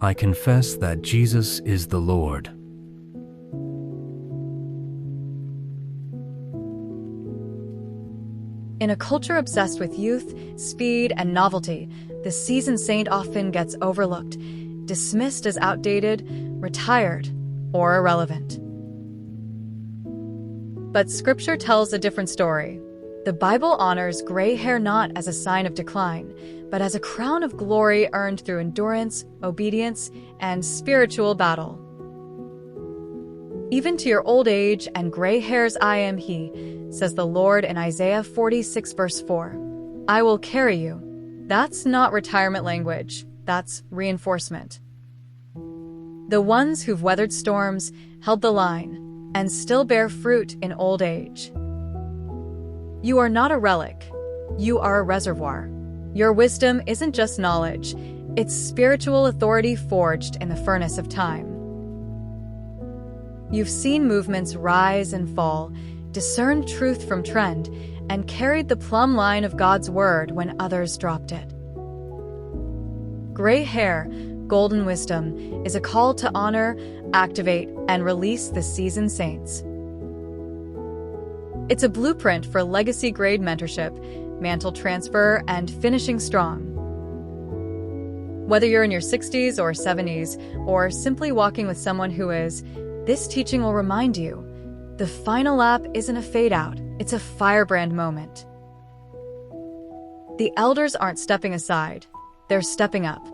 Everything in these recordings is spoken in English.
I confess that Jesus is the Lord. In a culture obsessed with youth, speed, and novelty, the seasoned saint often gets overlooked, dismissed as outdated, retired, or irrelevant. But Scripture tells a different story. The Bible honors gray hair not as a sign of decline, but as a crown of glory earned through endurance, obedience, and spiritual battle. Even to your old age and gray hairs I am He, says the Lord in Isaiah 46 verse 4. I will carry you. That's not retirement language, that's reinforcement. The ones who've weathered storms, held the line, and still bear fruit in old age. You are not a relic, you are a reservoir. Your wisdom isn't just knowledge, it's spiritual authority forged in the furnace of time. You've seen movements rise and fall, discerned truth from trend, and carried the plumb line of God's word when others dropped it. Gray hair, golden wisdom, is a call to honor, activate, and release the seasoned saints. It's a blueprint for legacy-grade mentorship, mantle transfer, and finishing strong. Whether you're in your 60s or 70s, or simply walking with someone who is, this teaching will remind you, the final lap isn't a fade-out, it's a firebrand moment. The elders aren't stepping aside, they're stepping up.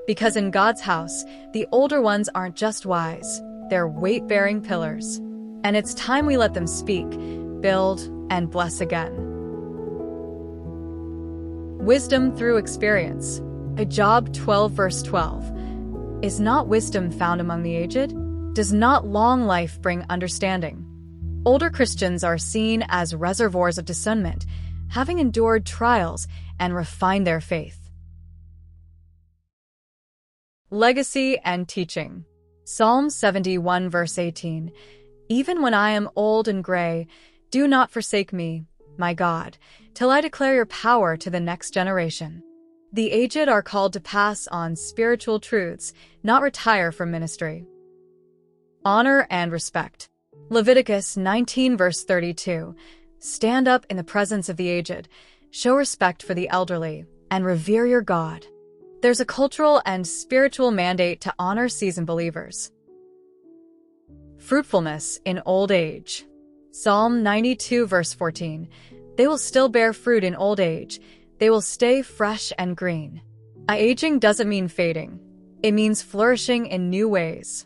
Because in God's house, the older ones aren't just wise, they're weight-bearing pillars. And it's time we let them speak, build, and bless again. Wisdom through experience. Job 12 verse 12. Is not wisdom found among the aged? Does not long life bring understanding? Older Christians are seen as reservoirs of discernment, having endured trials and refined their faith. Legacy and teaching. Psalm 71 verse 18. Even when I am old and gray, do not forsake me, my God, till I declare your power to the next generation. The aged are called to pass on spiritual truths, not retire from ministry. Honor and respect. Leviticus 19 verse 32. Stand up in the presence of the aged, show respect for the elderly, and revere your God. There's a cultural and spiritual mandate to honor seasoned believers. Fruitfulness in old age. Psalm 92 verse 14. They will still bear fruit in old age. They will stay fresh and green. Aging doesn't mean fading. It means flourishing in new ways.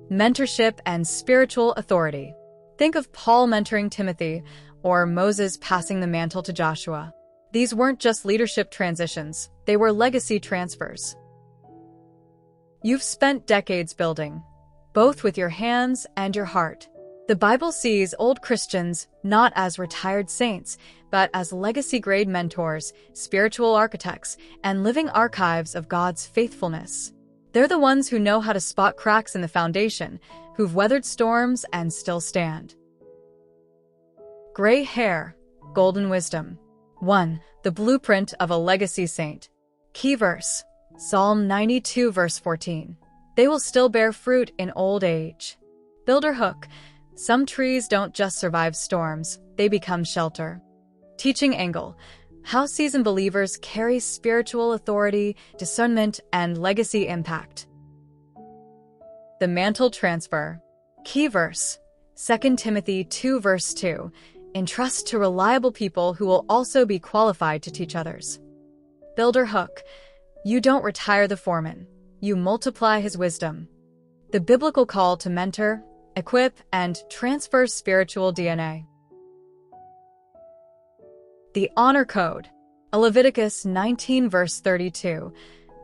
Mentorship and spiritual authority. Think of Paul mentoring Timothy or Moses passing the mantle to Joshua. These weren't just leadership transitions, they were legacy transfers. You've spent decades building, both with your hands and your heart. The Bible sees old Christians not as retired saints, but as legacy-grade mentors, spiritual architects, and living archives of God's faithfulness. They're the ones who know how to spot cracks in the foundation, who've weathered storms and still stand. Gray hair, golden wisdom. 1. The blueprint of a legacy saint. Key verse. Psalm 92 verse 14. They will still bear fruit in old age. Builder hook. Some trees don't just survive storms, they become shelter. Teaching angle. How seasoned believers carry spiritual authority, discernment, and legacy impact. The mantle transfer. Key verse. 2 Timothy 2 verse 2. Entrust to reliable people who will also be qualified to teach others. Builder hook. You don't retire the foreman, you multiply his wisdom. The biblical call to mentor, equip, and transfer spiritual DNA. The honor code. Leviticus 19 verse 32.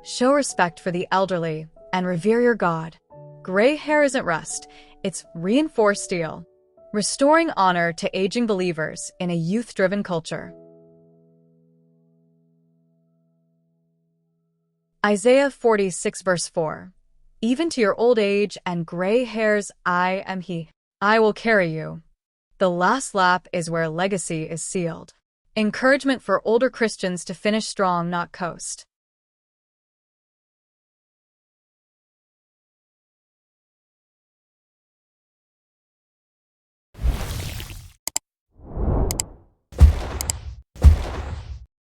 Show respect for the elderly and revere your God. Gray hair isn't rust, it's reinforced steel. Restoring honor to aging believers in a youth-driven culture. Isaiah 46 verse 4. Even to your old age and gray hairs I am He. I will carry you. The last lap is where legacy is sealed. Encouragement for older Christians to finish strong, not coast.